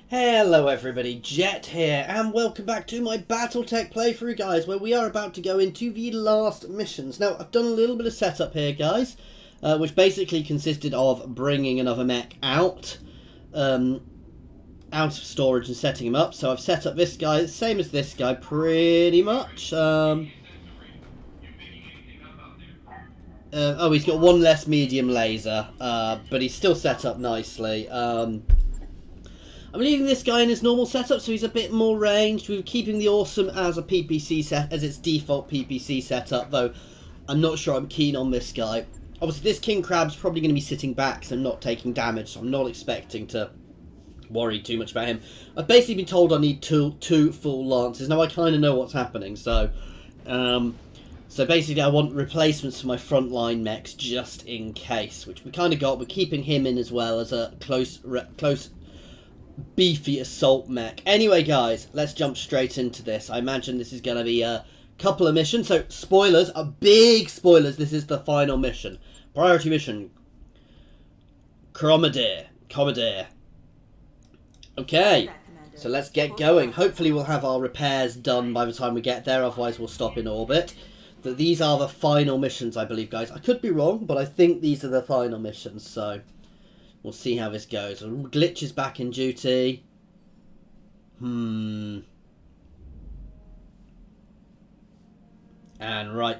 Hello everybody, Jet here, and welcome back to my Battletech playthrough, guys, where we are about to go into the last missions. Now, I've done a little bit of setup here, guys, which basically consisted of bringing another mech out of storage and setting him up. So I've set up this guy, same as this guy, pretty much. Oh, he's got one less medium laser, but he's still set up nicely. I'm leaving this guy in his normal setup, so he's a bit more ranged. We're keeping the Awesome as a PPC set, as its default PPC setup, though I'm not sure I'm keen on this guy. Obviously, this King Crab's probably going to be sitting back, so not taking damage, so I'm not expecting to worry too much about him. I've basically been told I need two full Lances. Now, I kind of know what's happening, so basically I want replacements for my frontline mechs just in case, which we kind of got. We're keeping him in as well as a close beefy assault mech. Anyway, guys, let's jump straight into this. I imagine this is going to be a couple of missions. So, spoilers, big spoilers. This is the final mission. Priority mission. Commandeer. Okay, so let's get going. Hopefully we'll have our repairs done by the time we get there. Otherwise, we'll stop in orbit. But these are the final missions, I believe, guys. I could be wrong, but I think these are the final missions, so we'll see how this goes. Glitch is back in duty. And right.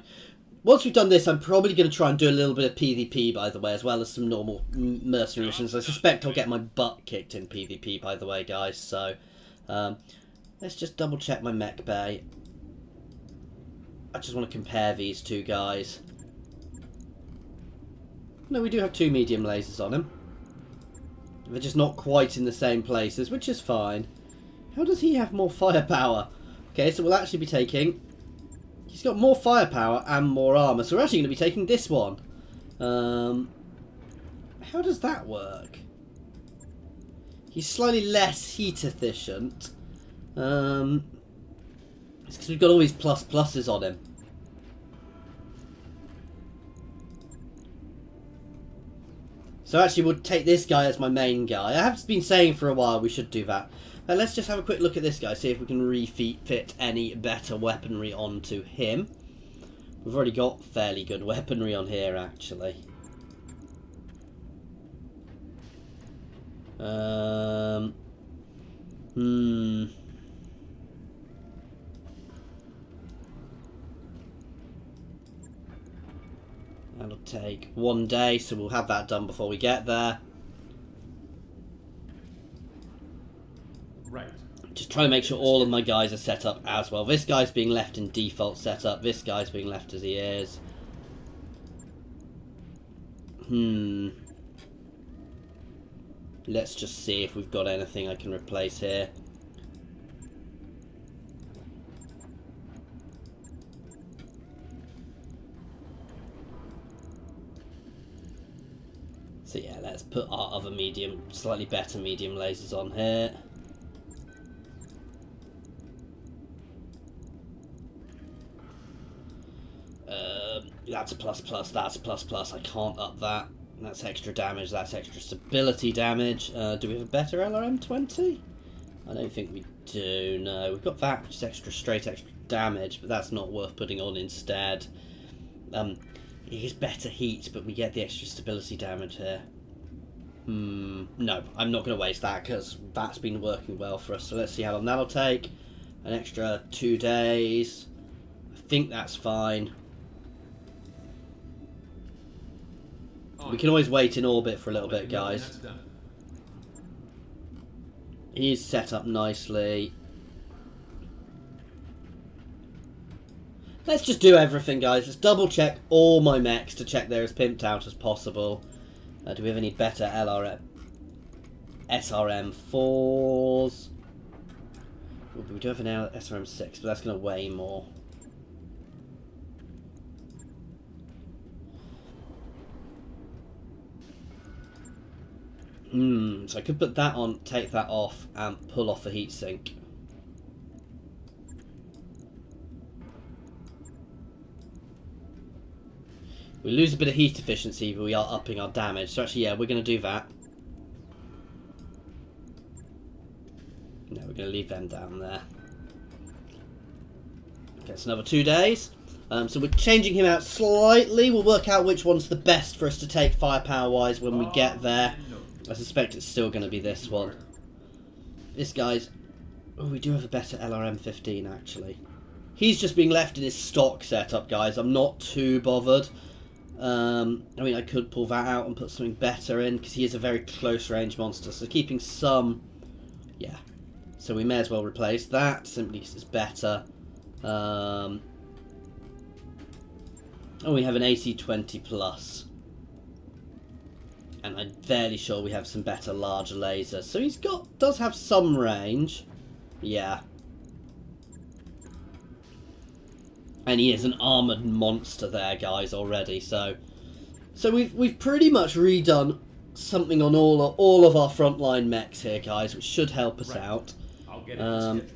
Once we've done this, I'm probably going to try and do a little bit of PvP, by the way, as well as some normal mercenary missions. I suspect I'll get my butt kicked in PvP, by the way, guys. So, let's just double check my mech bay. I just want to compare these two guys. No, we do have two medium lasers on him. They're just not quite in the same places, which is fine. How does he have more firepower? Okay, so we'll actually be taking... He's got more firepower and more armor, so we're actually going to be taking this one. How does that work? He's slightly less heat efficient. It's because we've got all these pluses on him. So actually we'll take this guy as my main guy. I have been saying for a while we should do that. Now let's just have a quick look at this guy, see if we can refit any better weaponry onto him. We've already got fairly good weaponry on here, actually. That'll take 1 day, so we'll have that done before we get there. Right. Just trying to make sure all of my guys are set up as well. This guy's being left in default setup. This guy's being left as he is. Let's just see if we've got anything I can replace here. So yeah, let's put our other medium, slightly better medium lasers on here. That's a plus, that's a plus. I can't up that. That's extra damage, that's extra stability damage. Do we have a better LRM-20? I don't think we do, no. We've got that, which is extra damage, but that's not worth putting on instead. It is better heat, but we get the extra stability damage here. No, I'm not going to waste that, because that's been working well for us. So let's see how long that'll take. An extra 2 days. I think that's fine. We can always wait in orbit for a little bit, guys. He's set up nicely. Let's just do everything, guys. Let's double check all my mechs to check they're as pimped out as possible. Do we have any better SRM-4s? We do have an SRM-6, but that's going to weigh more. So I could put that on, take that off, and pull off the heatsink. We lose a bit of heat efficiency, but we are upping our damage. So actually, yeah, we're going to do that. No, we're going to leave them down there. Okay, it's another 2 days. So we're changing him out slightly. We'll work out which one's the best for us to take firepower-wise when we get there. I suspect it's still going to be this one. This guy's... Oh, we do have a better LRM-15, actually. He's just being left in his stock setup, guys. I'm not too bothered. I mean, I could pull that out and put something better in, because he is a very close-range monster. So keeping some... Yeah. So we may as well replace that, simply because it's better. Oh, we have an AC-20 plus. And I'm fairly sure we have some better, larger lasers. So he's does have some range. Yeah. And he is an armoured monster there, guys, already. So we've pretty much redone something on all of our frontline mechs here, guys, which should help us out. I'll get it.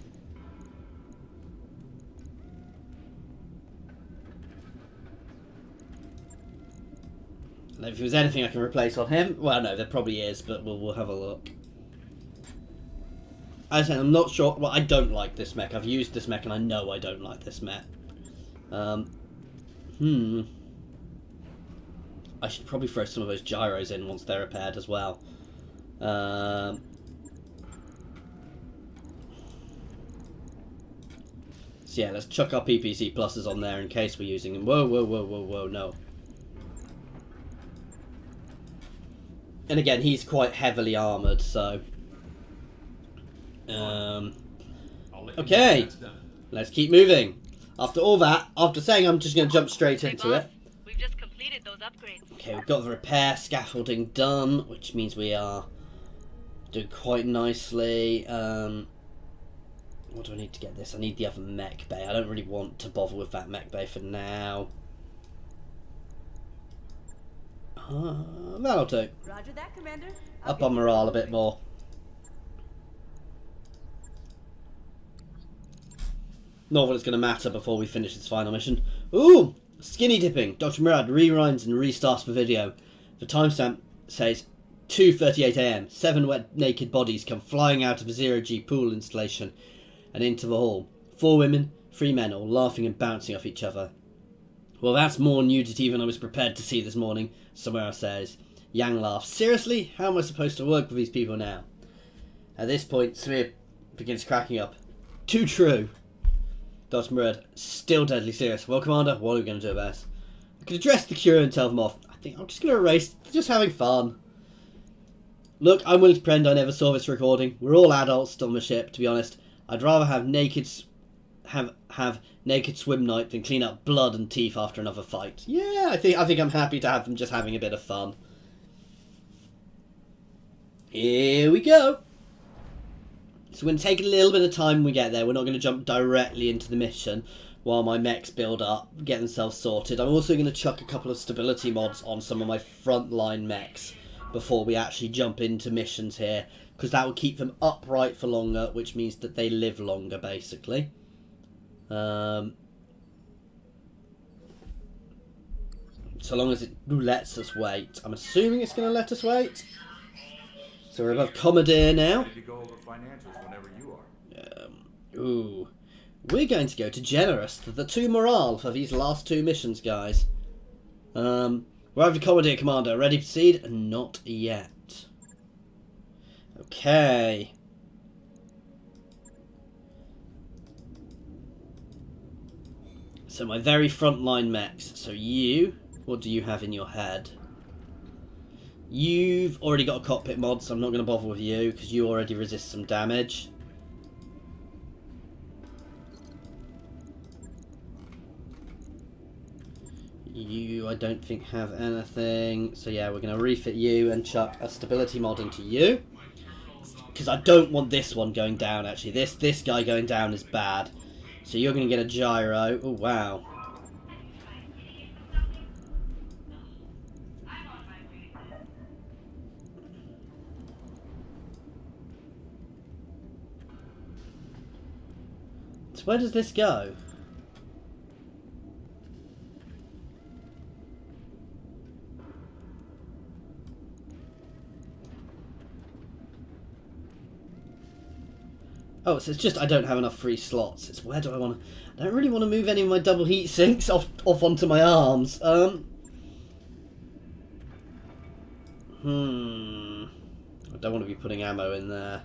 If there's anything I can replace on him, well, no, there probably is, but we'll have a look. As I said, I'm not sure. Well, I don't like this mech. I've used this mech, and I know I don't like this mech. I should probably throw some of those gyros in once they're repaired as well. So yeah, let's chuck our PPC pluses on there in case we're using them. Whoa, whoa, whoa, whoa, whoa, no. And again, he's quite heavily armoured, so... okay, let's keep moving. After all that, after saying I'm just going to jump straight into it. We've just completed those upgrades. Okay, we've got the repair scaffolding done, which means we are doing quite nicely. What do I need to get this? I need the other mech bay. I don't really want to bother with that mech bay for now. That'll do. Roger that, Commander. Up on morale a bit more. Not that it's going to matter before we finish this final mission. Ooh! Skinny dipping. Dr. Murad rewinds and restarts the video. The timestamp says 2:38 AM. 7 wet naked bodies come flying out of a zero-G pool installation and into the hall. 4 women, 3 men, all laughing and bouncing off each other. Well, that's more nudity than I was prepared to see this morning, Samara says. Yang laughs. Seriously? How am I supposed to work with these people now? At this point, Samir begins cracking up. Too true. Dr. Murad, still deadly serious. Well, Commander, what are we going to do about this? I could address the Cura and tell them off. I think I'm just going to erase. Just having fun. Look, I'm willing to pretend I never saw this recording. We're all adults on the ship, to be honest. I'd rather have naked swim night than clean up blood and teeth after another fight. Yeah, I think I'm happy to have them just having a bit of fun. Here we go. So we're going to take a little bit of time when we get there. We're not going to jump directly into the mission while my mechs build up, get themselves sorted. I'm also going to chuck a couple of stability mods on some of my frontline mechs before we actually jump into missions here, because that will keep them upright for longer, which means that they live longer, basically. So long as it lets us wait. I'm assuming it's going to let us wait. So we're above Commodore now. Ooh. We're going to go to Generous, the 2 morale for these last 2 missions, guys. We're over to Commodore Commander. Ready to proceed? Not yet. Okay. So my very frontline mechs. So you, what do you have in your head? You've already got a cockpit mod, so I'm not going to bother with you because you already resist some damage. You, I don't think, have anything. So yeah, we're going to refit you and chuck a stability mod into you. Because I don't want this one going down, actually. This guy going down is bad. So you're going to get a gyro. Oh, wow. So where does this go? Oh, so it's just I don't have enough free slots. It's where do I want to... I don't really want to move any of my double heat sinks off onto my arms. I don't want to be putting ammo in there.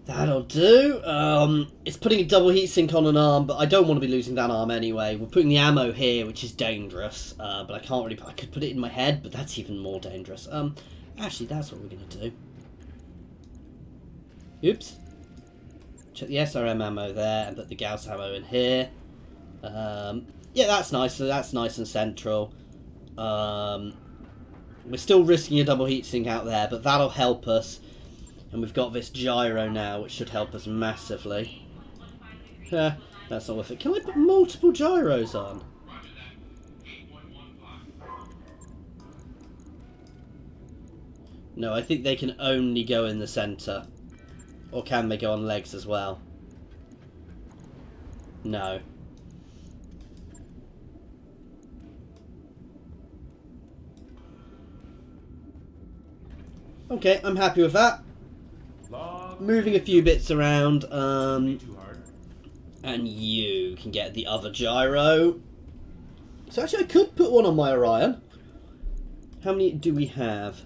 That'll do. It's putting a double heatsink on an arm, but I don't want to be losing that arm anyway. We're putting the ammo here, which is dangerous. But I can't really... I could put it in my head, but that's even more dangerous. Actually, that's what we're going to do. Oops. Check the SRM ammo there, and put the Gauss ammo in here. Yeah, that's nice. So that's nice and central. We're still risking a double heatsink out there, but that'll help us. And we've got this gyro now, which should help us massively. Yeah, that's not worth it. Can I put multiple gyros on? No, I think they can only go in the centre. Or can they go on legs as well? No. Okay, I'm happy with that. Moving a few bits around, and you can get the other gyro. So actually I could put one on my Orion. How many do we have?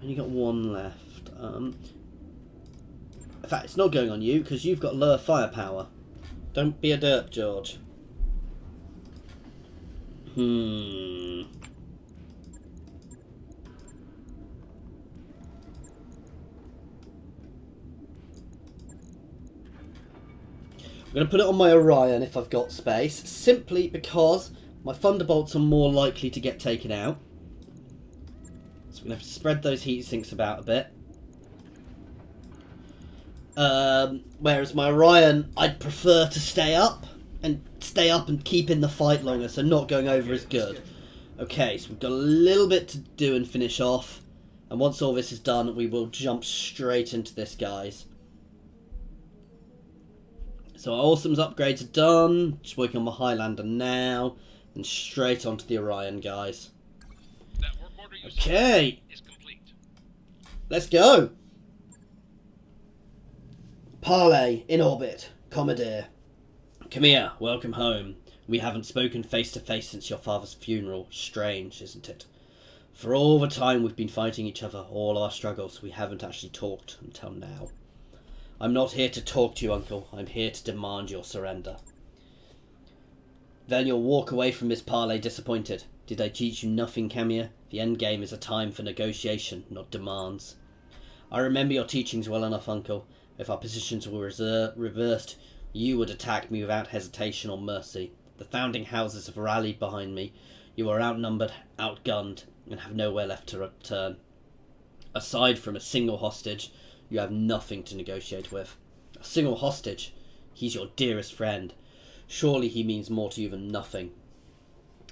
Only got one left. In fact, it's not going on you, because you've got lower firepower. Don't be a derp, George. I'm going to put it on my Orion if I've got space, simply because my Thunderbolts are more likely to get taken out. So we're going to have to spread those heat sinks about a bit. Whereas my Orion, I'd prefer to stay up and keep in the fight longer, so not going over is good. Okay, so we've got a little bit to do and finish off. And once all this is done, we will jump straight into this, guys. So our Awesome's upgrades are done. Just working on my Highlander now. And straight onto the Orion, guys. Okay. Let's go. Parley, in orbit. Commodore. Come here, welcome home. We haven't spoken face to face since your father's funeral. Strange, isn't it? For all the time we've been fighting each other, all our struggles, we haven't actually talked until now. I'm not here to talk to you, Uncle. I'm here to demand your surrender. Then you'll walk away from this parley disappointed. Did I teach you nothing, Camia? The end game is a time for negotiation, not demands. I remember your teachings well enough, Uncle. If our positions were reversed, you would attack me without hesitation or mercy. The founding houses have rallied behind me. You are outnumbered, outgunned, and have nowhere left to return. Aside from a single hostage, you have nothing to negotiate with. A single hostage? He's your dearest friend. Surely he means more to you than nothing.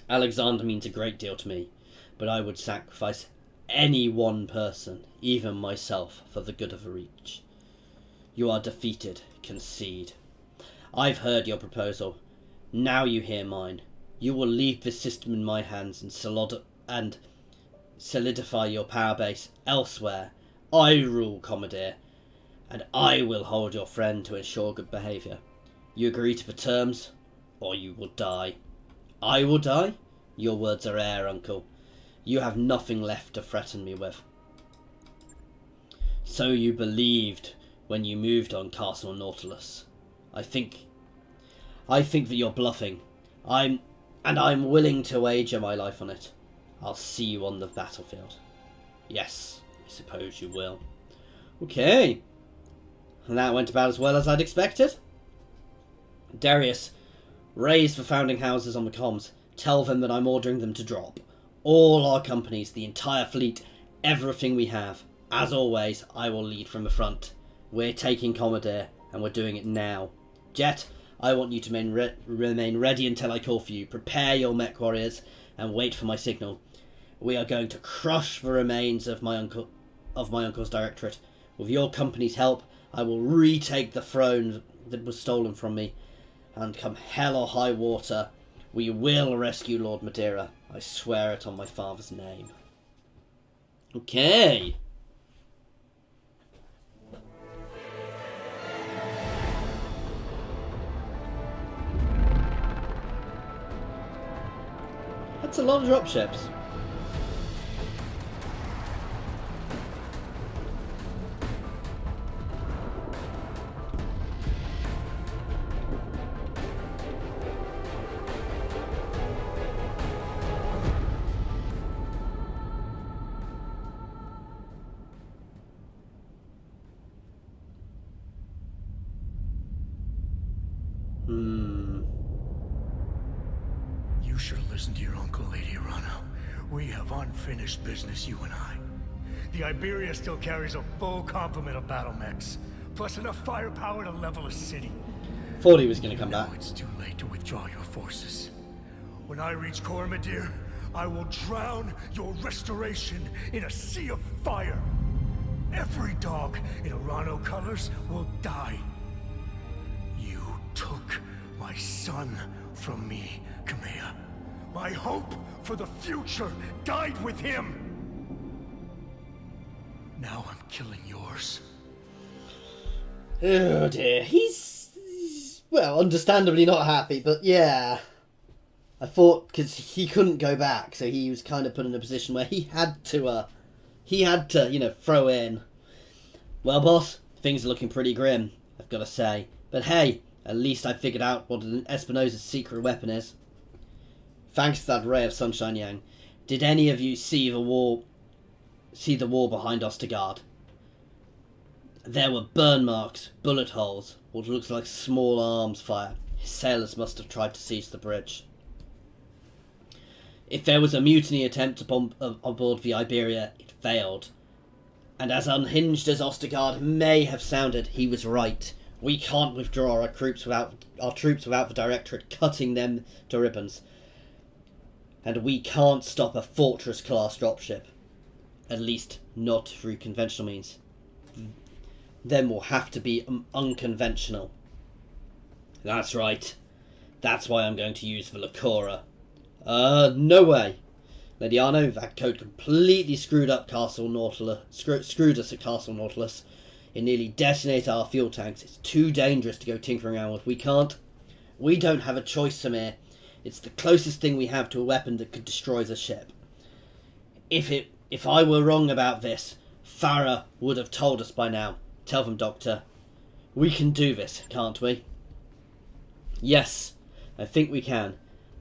Alexander means a great deal to me, but I would sacrifice any one person, even myself, for the good of the Reach. You are defeated. Concede. I've heard your proposal. Now you hear mine. You will leave this system in my hands and solidify your power base elsewhere. I rule, Commodore, and I will hold your friend to ensure good behaviour. You agree to the terms, or you will die. I will die? Your words are air, Uncle. You have nothing left to threaten me with. So you believed when you moved on Castle Nautilus. I think that you're bluffing. I'm willing to wager my life on it. I'll see you on the battlefield. Yes, I suppose you will. Okay. And that went about as well as I'd expected. Darius, raise the founding houses on the comms. Tell them that I'm ordering them to drop. All our companies, the entire fleet, everything we have. As always, I will lead from the front. We're taking Commodore, and we're doing it now. Jet, I want you to remain ready until I call for you. Prepare your MechWarriors, and wait for my signal. We are going to crush the remains of my uncle's directorate. With your company's help, I will retake the throne that was stolen from me, And come hell or high water, we will rescue Lord Madeira. I swear it on my father's name. Okay. That's a lot of dropships. You should have listened to your uncle, Lady Rana. We have unfinished business, you and I. The Iberia still carries a full complement of battle mechs, plus enough firepower to level a city. Thought he was going to come Now back. it's too late to withdraw your forces. When I reach Cormadir, I will drown your restoration in a sea of fire. Every dog in Arano colors will die. You took my son from me, Kamea. My hope for the future died with him. Now I'm killing yours. Oh dear, he's well, understandably not happy, but yeah. I thought, because he couldn't go back, so he was kind of put in a position where he had to, throw in. Well, boss, things are looking pretty grim, I've got to say. But hey, at least I figured out what Espinosa's secret weapon is. Thanks to that ray of sunshine, Yang. Did any of you see the wall behind Ostergaard? There were burn marks, bullet holes, what looks like small arms fire. His sailors must have tried to seize the bridge. If there was a mutiny attempt aboard the Iberia, it failed. And as unhinged as Ostergaard may have sounded, he was right. We can't withdraw our troops without the Directorate cutting them to ribbons. And we can't stop a Fortress-class dropship. At least, not through conventional means. Then we'll have to be unconventional. That's right. That's why I'm going to use the Locura. No way. Lady Arno, that code completely screwed us at Castle Nautilus. It nearly detonated our fuel tanks. It's too dangerous to go tinkering around with. We don't have a choice, Samir. It's the closest thing we have to a weapon that could destroy the ship. If I were wrong about this, Farah would have told us by now. Tell them, Doctor. We can do this, can't we? Yes, I think we can.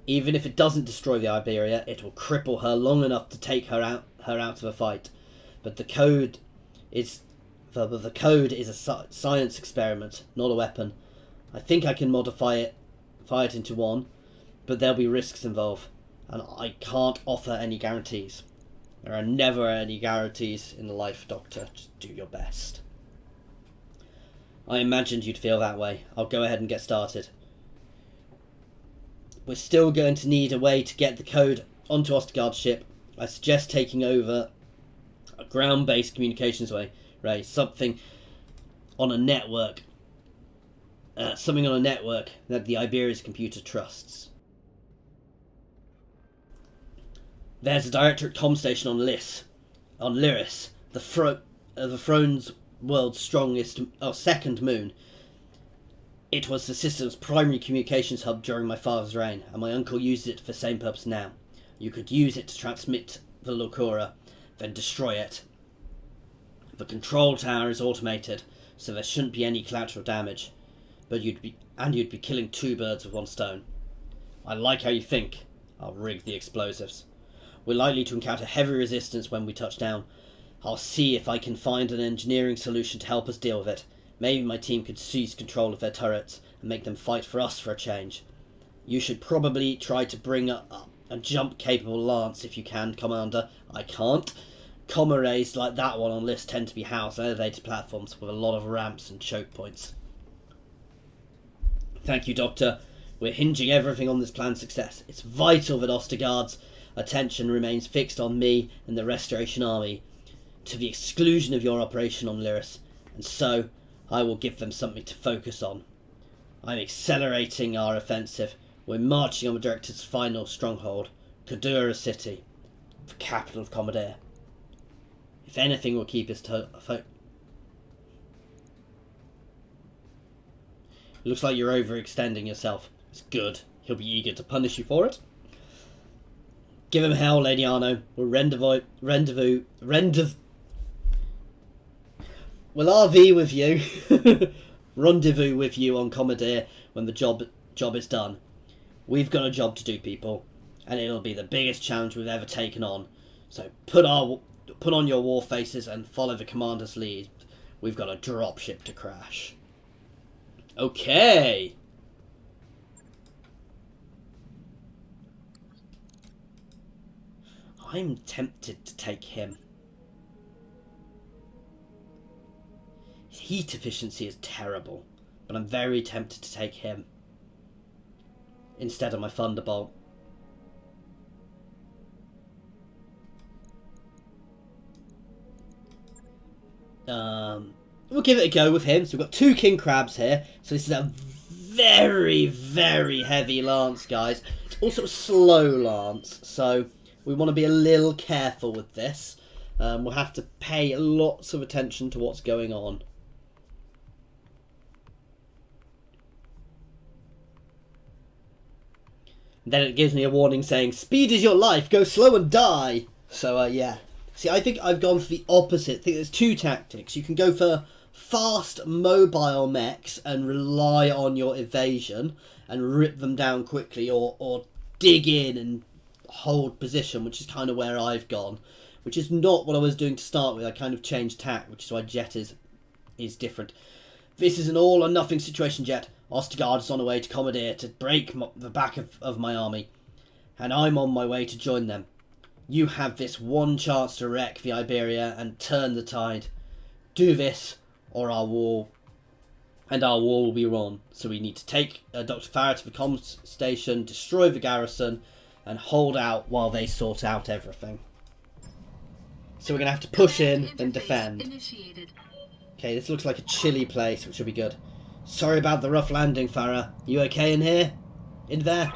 Even if it doesn't destroy the Iberia, it will cripple her long enough to take her out of a fight. But the code is a science experiment, not a weapon. I think I can modify it into one, but there'll be risks involved, and I can't offer any guarantees. There are never any guarantees in life, Doctor. Just do your best. I imagined you'd feel that way. I'll go ahead and get started. We're still going to need a way to get the code onto Ostergaard's ship. I suggest taking over a ground-based communications array, something on a network that the Iberia's computer trusts. There's a Directorate comm station on Lyris, the Throne's world's second moon. It was the system's primary communications hub during my father's reign, and my uncle uses it for the same purpose now. You could use it to transmit the Locura, then destroy it. The control tower is automated, so there shouldn't be any collateral damage, but you'd be killing two birds with one stone. I like how you think. I'll rig the explosives. We're likely to encounter heavy resistance when we touch down. I'll see if I can find an engineering solution to help us deal with it. Maybe my team could seize control of their turrets and make them fight for us for a change. You should probably try to bring up a jump-capable lance if you can, Commander. I can't. Comm arrays like that one on list tend to be housed on elevated platforms with a lot of ramps and choke points. Thank you, Doctor. We're hinging everything on this plan's success. It's vital that Ostergaard's attention remains fixed on me and the Restoration Army, to the exclusion of your operation on Lyris, and so I will give them something to focus on. I'm accelerating our offensive. We're marching on the Director's final stronghold, Kadura City, the capital of Commodore. If anything will keep us looks like you're overextending yourself. It's good. He'll be eager to punish you for it. Give him hell, Lady Arno. We'll rendezvous. We'll RV with you. Rendezvous with you on Commodore when the job is done. We've got a job to do, people, and it'll be the biggest challenge we've ever taken on. So put on your war faces and follow the commander's lead. We've got a dropship to crash. Okay. I'm tempted to take him. His heat efficiency is terrible, but I'm very tempted to take him instead of my Thunderbolt. We'll give it a go with him. So we've got 2 King Crabs here. So this is a very, very heavy lance, guys. It's also a slow lance, so we want to be a little careful with this. We'll have to pay lots of attention to what's going on. Then it gives me a warning saying, speed is your life, go slow and die. So, yeah. See, I think I've gone for the opposite. I think there's 2 tactics. You can go for fast, mobile mechs and rely on your evasion and rip them down quickly, or dig in and hold position, which is kind of where I've gone. Which is not what I was doing to start with. I kind of changed tack, which is why Jet is different. This is an all or nothing situation, Jet. Ostergaard is on the way to Commodore to break the back of my army, and I'm on my way to join them. You have this one chance to wreck the Iberia and turn the tide. Do this, or our war will be won. So we need to take Dr. Farah to the comms station, destroy the garrison, and hold out while they sort out everything. So we're going to have to push in, then defend. Okay, this looks like a chilly place, which will be good. Sorry about the rough landing, Farah. You okay in here? In there?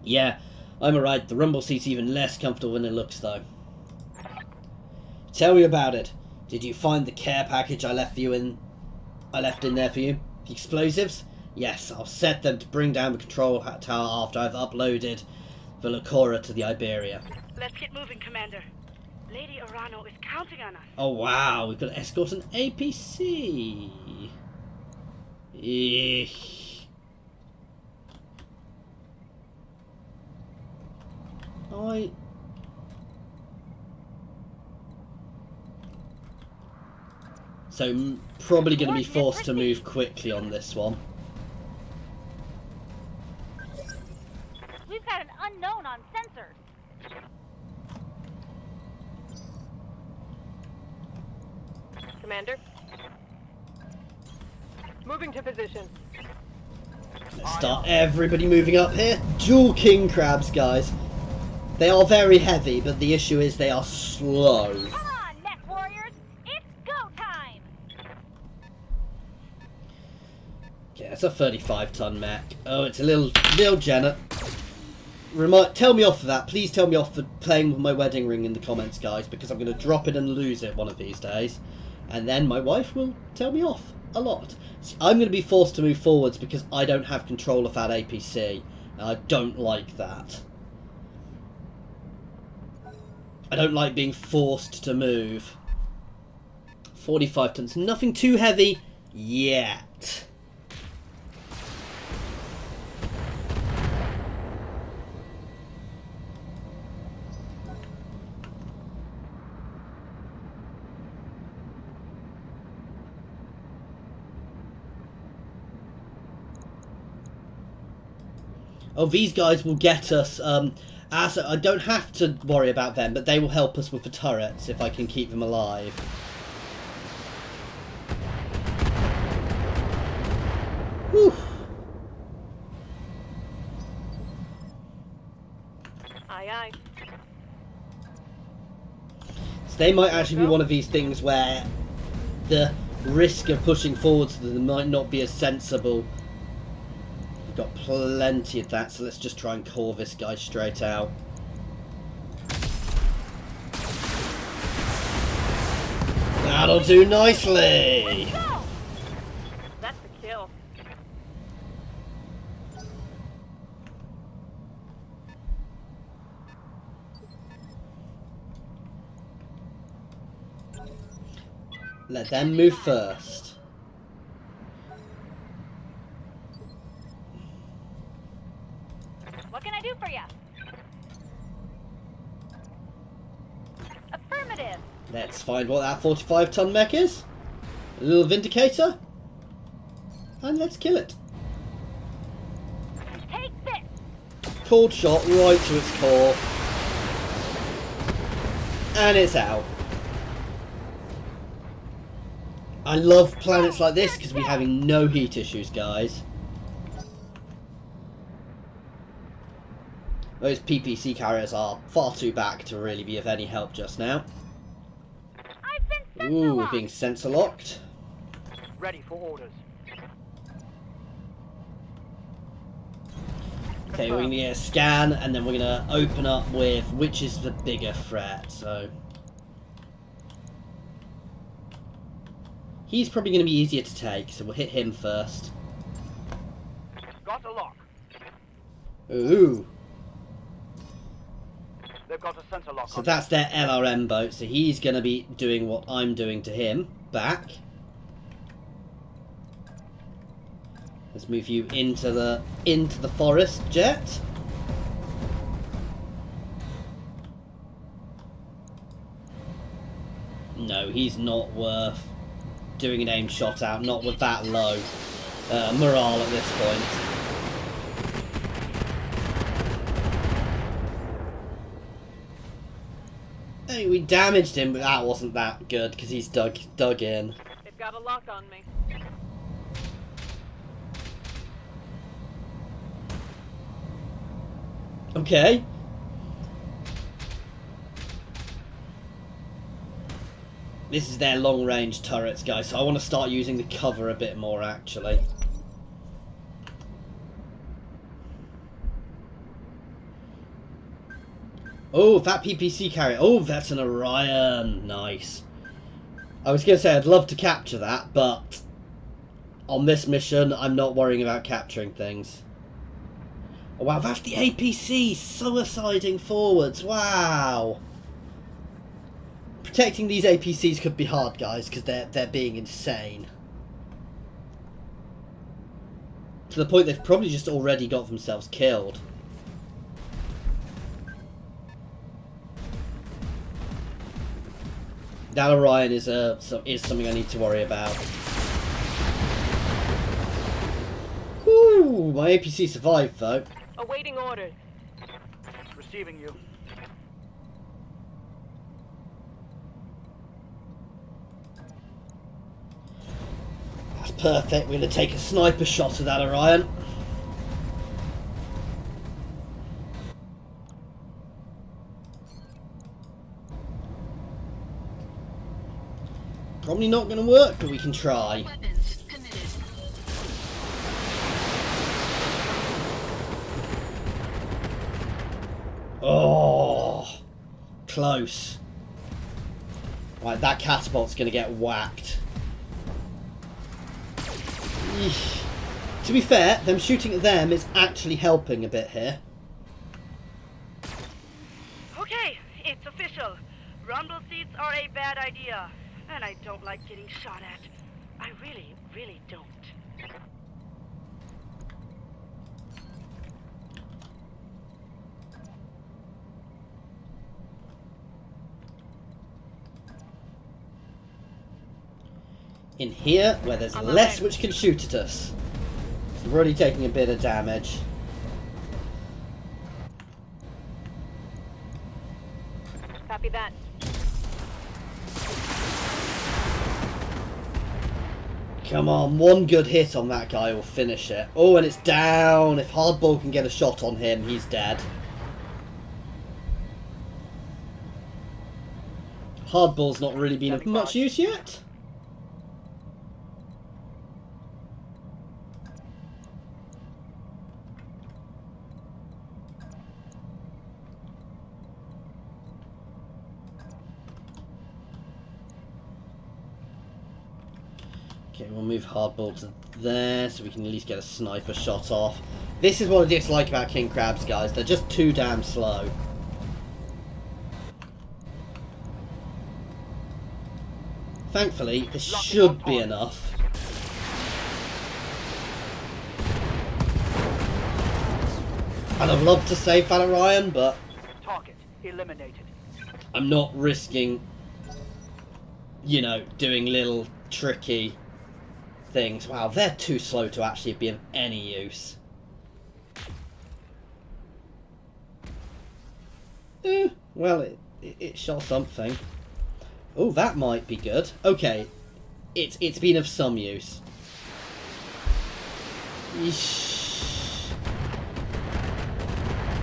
Yeah, I'm alright. The rumble seat's even less comfortable than it looks, though. Tell me about it. Did you find the care package I left in there for you? The explosives? Yes, I'll set them to bring down the control tower after I've uploaded the Locura to the Iberia. Let's get moving, Commander. Lady Arano is counting on us. Oh wow, we've got to escort an APC. Eesh. So probably going to be forced to move quickly on this one. We've got an unknown on sensors. Commander. Moving to position. Let's start everybody moving up here. Dual King Crabs, guys. They are very heavy, but the issue is they are slow. Come on, MechWarriors! It's go time! Yeah, it's a 35-ton mech. Oh, it's a little Janet. Tell me off for that. Please tell me off for playing with my wedding ring in the comments, guys, because I'm going to drop it and lose it one of these days. And then my wife will tell me off a lot. So I'm going to be forced to move forwards because I don't have control of that APC. And I don't like that. I don't like being forced to move. 45 tons. Nothing too heavy yet. Oh, these guys will get us. As I don't have to worry about them, but they will help us with the turrets if I can keep them alive. Whew. Aye, aye. So they might actually be one of these things where the risk of pushing forwards to them might not be as sensible got plenty of that, so let's just try and call this guy straight out. That'll do nicely! That's the kill. Let them move first. What can I do for you? Affirmative. Let's find what that 45-ton mech is. A little Vindicator. And let's kill it. Take this. Cold shot right to its core. And it's out. I love planets like this because we're having no heat issues, guys. Those PPC carriers are far too back to really be of any help just now. I've been sensor Ooh, we're locked. being sensor locked. Ready for orders. Okay, we're going to get a scan and then we're going to open up with which is the bigger threat. So he's probably going to be easier to take, so we'll hit him first. Got a lock. Ooh. They've got a center lock. So that's their LRM boat, so he's going to be doing what I'm doing to him. Back. Let's move you into the forest, Jet. No, he's not worth doing an aim shot out, not with that low morale at this point. Hey, we damaged him, but that wasn't that good because he's dug in. They've got a lock on me. Okay. This is their long-range turrets, guys, so I want to start using the cover a bit more, actually. Oh, that PPC carrier. Oh, that's an Orion. Nice. I was going to say I'd love to capture that, but on this mission, I'm not worrying about capturing things. Oh, wow, that's the APC suiciding forwards. Wow. Protecting these APCs could be hard, guys, because they're being insane. To the point they've probably just already got themselves killed. That Orion is something I need to worry about. Woo! My APC survived, though. Awaiting orders. Receiving you. That's perfect. We're going to take a sniper shot of that Orion. Probably not going to work, but we can try. Weapons committed. Oh, close. Right, that catapult's going to get whacked. Eesh. To be fair, them shooting at them is actually helping a bit here. Okay, it's official. Rumble seats are a bad idea. And I don't like getting shot at. I really, really don't. In here, where there's less which can shoot at us. So we're already taking a bit of damage. Copy that. Come on, one good hit on that guy will finish it. Oh, and it's down. If Hardball can get a shot on him, he's dead. Hardball's not really been of much use yet. Okay, we'll move hardball to there so we can at least get a sniper shot off. This is what I dislike about king crabs, guys. They're just too damn slow. Thankfully, this should be enough. And I'd love to save Valerian, but Target eliminated. I'm not risking, you know, doing little tricky things. Wow, they're too slow to actually be of any use. Well, it shot something. Oh, that might be good. Okay, it's been of some use. Yeesh.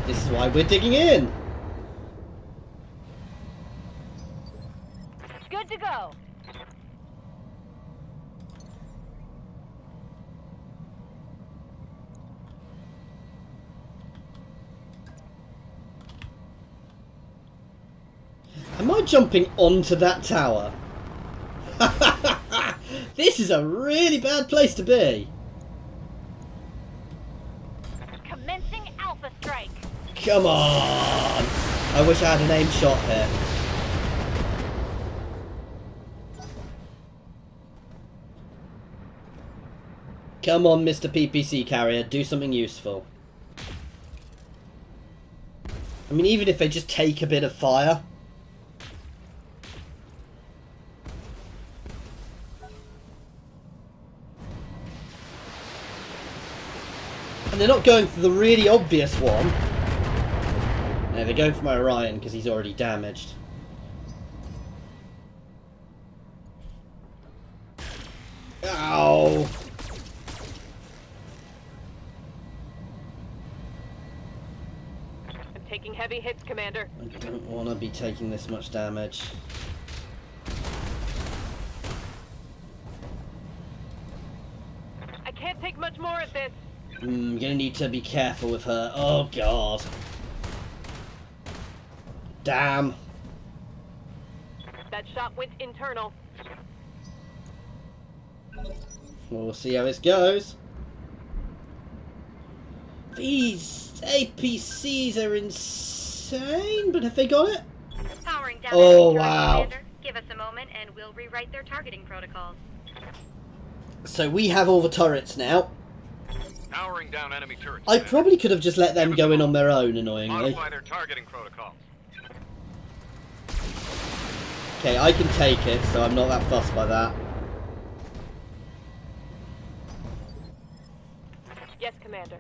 This is why we're digging in. Good to go. Am I jumping onto that tower? This is a really bad place to be. Commencing Alpha Strike. Come on! I wish I had an aim shot here. Come on, Mr. PPC carrier, do something useful. I mean, even if they just take a bit of fire. And they're not going for the really obvious one. No, they're going for my Orion because he's already damaged. Ow! I'm taking heavy hits, Commander. I don't want to be taking this much damage. I can't take much more of this. I'm gonna need to be careful with her. Oh god. Damn. That shot went internal. We'll see how this goes. These APCs are insane, but have they got it? Powering down. Oh, enemy turret, wow. Commander. Give us a moment and we'll rewrite their targeting protocols. So we have all the turrets now. Powering down enemy turrets. I probably could have just let them go in on their own, annoyingly. Modify their targeting protocols. Okay, I can take it, so I'm not that fussed by that. Yes, Commander.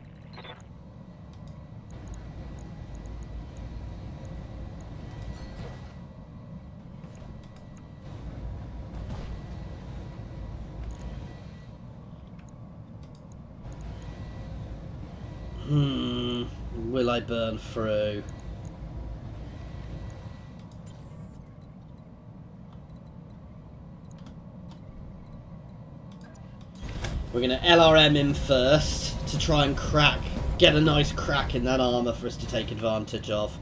Will I burn through? We're going to LRM in first to try and get a nice crack in that armour for us to take advantage of.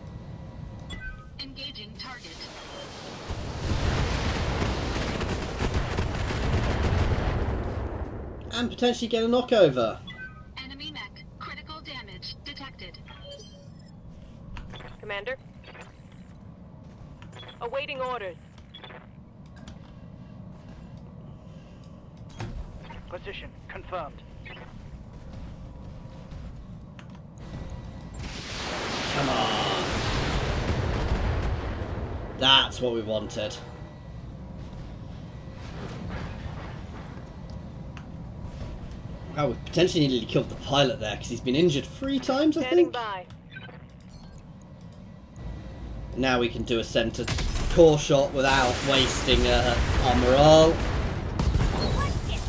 Engaging target. And potentially get a knockover. Enemy mech. Critical damage detected. Commander? Awaiting orders. Position confirmed. Come on. That's what we wanted. Wow, we potentially nearly killed the pilot there because he's been injured 3 times, I Standing think. by. Now we can do a centre core shot without wasting our morale.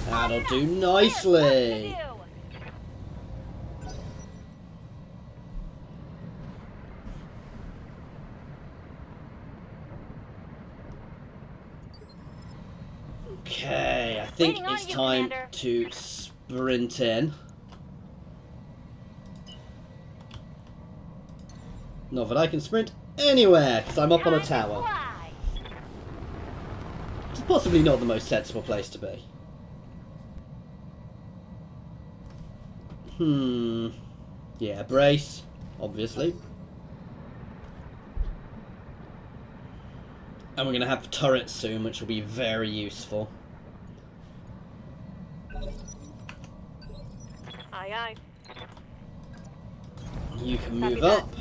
That'll do nicely. Okay, I think Waiting on it's you, time Commander. to sprint in. Not that I can sprint anywhere, because I'm up on a tower. It's possibly not the most sensible place to be. Yeah, brace, obviously. And we're going to have turrets soon, which will be very useful. Aye, aye. You can Copy move that. up.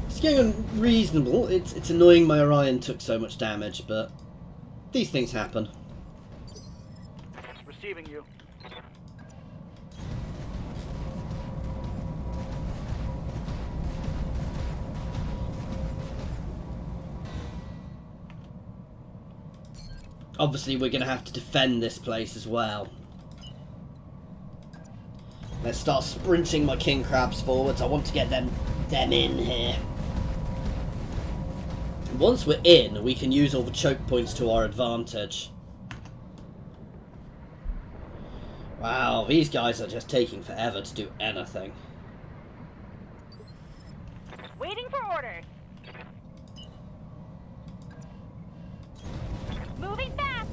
It's going on reasonable. It's annoying my Orion took so much damage, but these things happen. Receiving you. Obviously, we're going to have to defend this place as well. Let's start sprinting my king crabs forwards. I want to get them in here. Once we're in, we can use all the choke points to our advantage. Wow, these guys are just taking forever to do anything. Waiting for orders. Moving fast.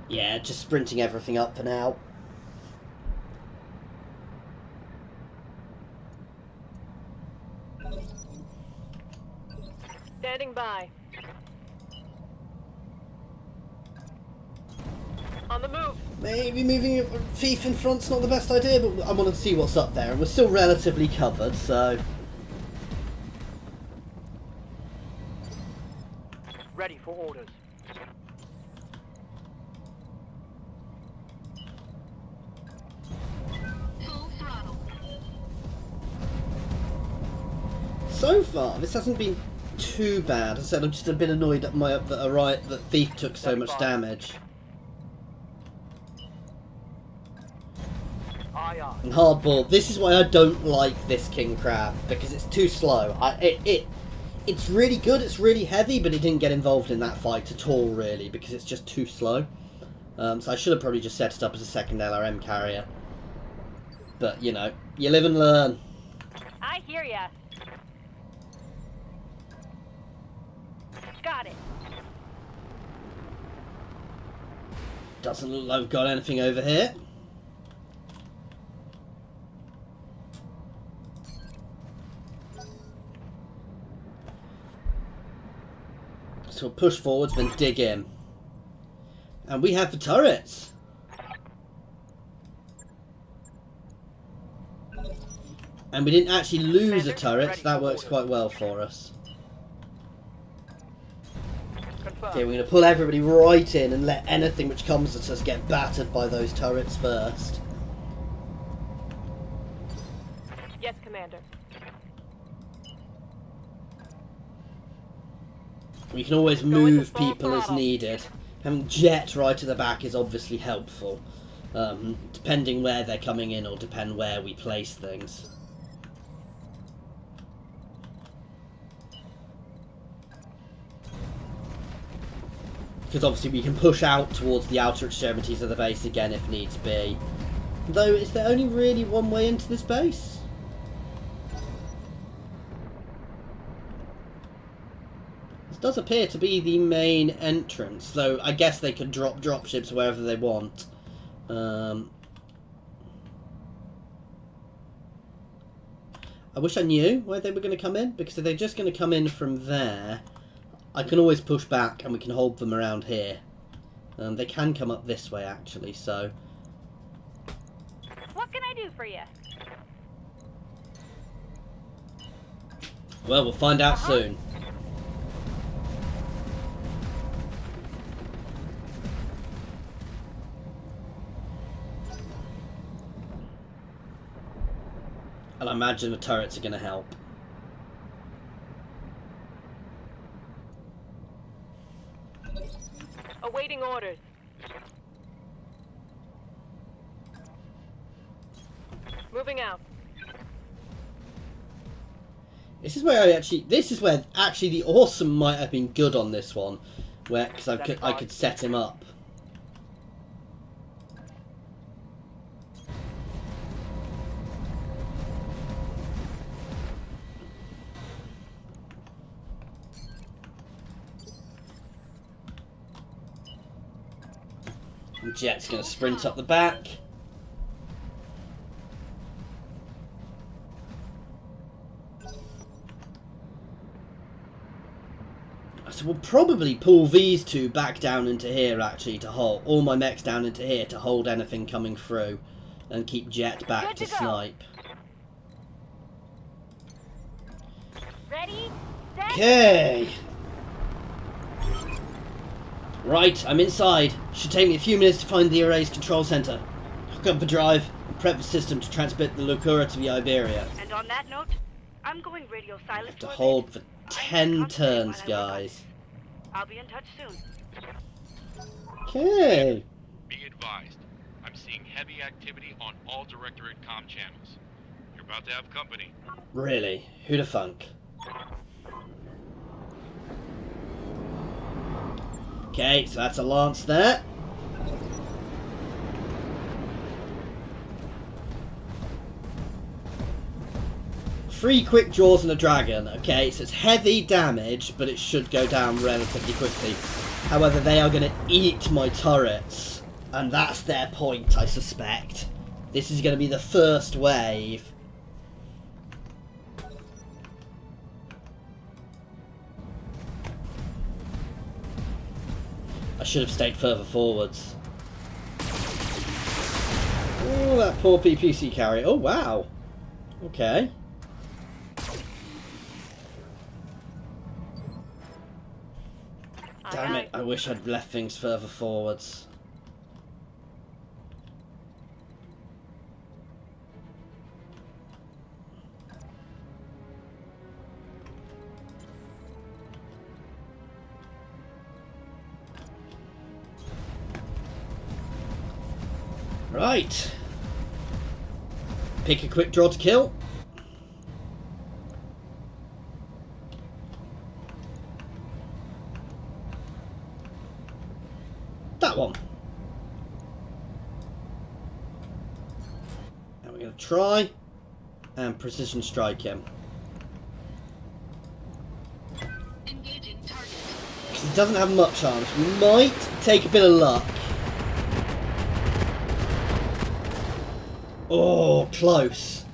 Yeah, just sprinting everything up for now. Standing by. On the move. Maybe moving a thief in front's not the best idea, but I want to see what's up there. And we're still relatively covered, so... Ready for orders. Full throttle. So far, this hasn't been too bad. As I said, I've just been annoyed that that thief took so much damage. Aye, aye. And hardball. This is why I don't like this king crab, because it's too slow. It's really good. It's really heavy, but it didn't get involved in that fight at all, really, because it's just too slow. So I should have probably just set it up as a second LRM carrier. But you know, you live and learn. I hear ya. Got it. Doesn't look like we've got anything over here. So we'll push forwards, then dig in. And we have the turrets. And we didn't actually lose a turret, so that works quite well for us. Confirmed. Okay, we're going to pull everybody right in and let anything which comes at us get battered by those turrets first. Yes, Commander. We can always Go into move full people as throttle. needed. Having jet right at the back is obviously helpful. Depending where they're coming in or depend where we place things. Because obviously we can push out towards the outer extremities of the base again if needs be. Though, is there only really one way into this base? This does appear to be the main entrance, though I guess they could drop dropships wherever they want. I wish I knew where they were going to come in, because if they're just going to come in from there, I can always push back and we can hold them around here. They can come up this way actually, so... What can I do for you? Well, we'll find out soon. And I imagine the turrets are going to help. Awaiting orders. Moving out. This is where actually the awesome might have been good on this one, where because I could set him up. And Jet's going to sprint up the back. So we'll probably pull these two back down into here, actually, to hold all my mechs down into here to hold anything coming through, and keep Jet back to snipe. Ready, set. Okay. Right, I'm inside. Should take me a few minutes to find the array's control center. Hook up the drive and prep the system to transmit the Locura to the Iberia. And on that note, I'm going radio silent. Have to for a hold bit. for I 10 can concentrate turns, while I work on guys. it. I'll be in touch soon. Okay. Be advised, I'm seeing heavy activity on all Directorate comm channels. You're about to have company. Really? Who the funk? Okay, so that's a lance there. Three quick draws and a dragon. Okay, so it's heavy damage, but it should go down relatively quickly. However, they are going to eat my turrets, and that's their point, I suspect. This is going to be the first wave. I should have stayed further forwards. Oh, that poor PPC carrier. Oh, wow. Okay. Damn it, I wish I'd left things further forwards. Right. Pick a quick draw to kill. That one. Now we're going to try and precision strike him. Engaging target. Because he doesn't have much arms. We might take a bit of luck. Oh, close.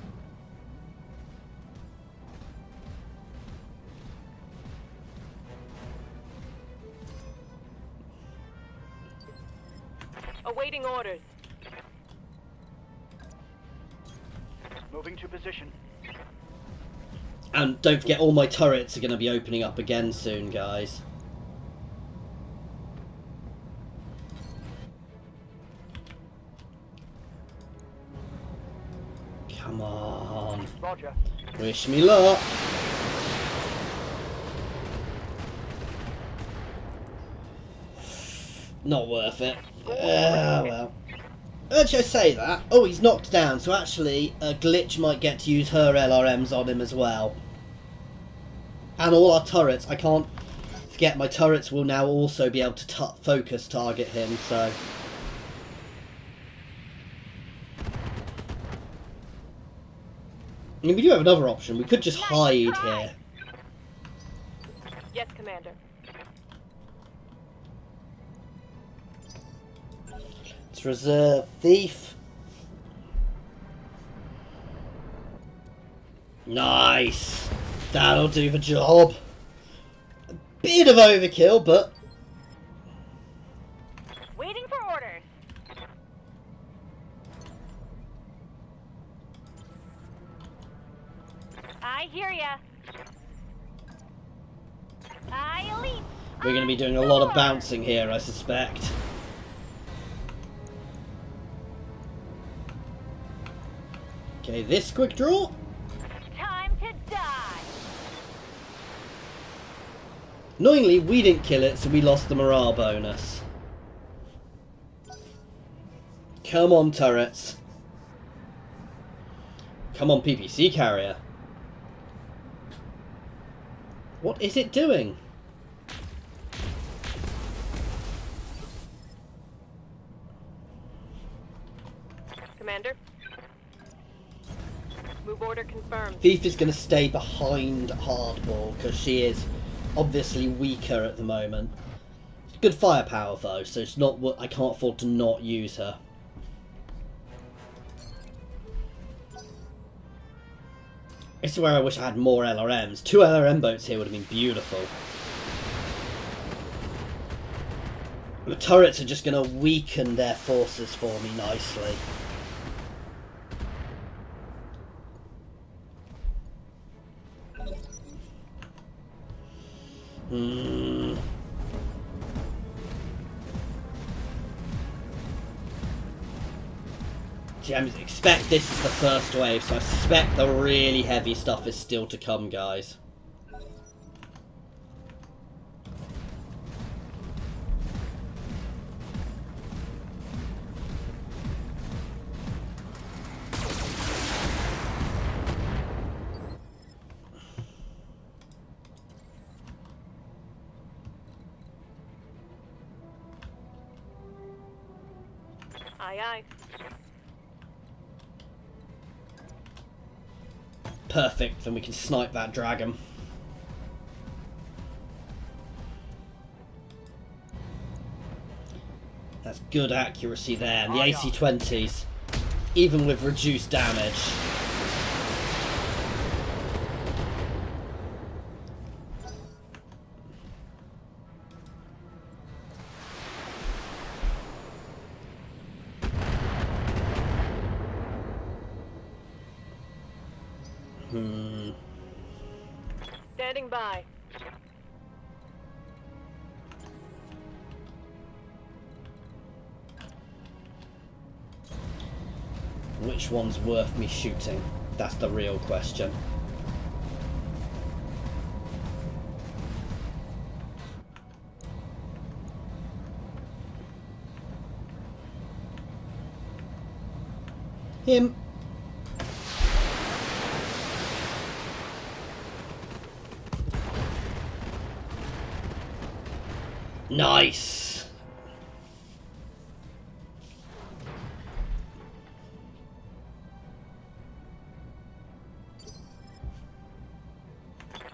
Awaiting orders. Moving to position. And don't forget, all my turrets are going to be opening up again soon, guys. Come on. Roger. Wish me luck. Not worth it. Well. Actually, I say that. Oh, he's knocked down, so actually a glitch might get to use her LRMs on him as well. And all our turrets. I can't forget my turrets will now also be able to focus target him, so... I mean, we do have another option. We could just hide here. Yes, Commander. Let's reserve Thief. Nice. That'll do the job. A bit of overkill, but... Waiting for orders. I hear ya. I leap. We're going to be doing a lot of bouncing here, I suspect. Okay, this quick draw. Time to die. Annoyingly, we didn't kill it, so we lost the morale bonus. Come on, turrets. Come on, PPC carrier. What is it doing? Commander. Move order confirmed. Thief is going to stay behind Hardball because she is obviously weaker at the moment. good firepower though, so it's not what I can't afford to not use her. This is where I wish I had more LRMs. 2 LRM boats here would have been beautiful. The turrets are just going to weaken their forces for me nicely. See, I expect this is the first wave, so I suspect the really heavy stuff is still to come, guys. Aye, aye. Perfect, then we can snipe that dragon. That's good accuracy there, and the AC-20s, even with reduced damage. Standing by. Which one's worth me shooting? That's the real question. Him. Nice.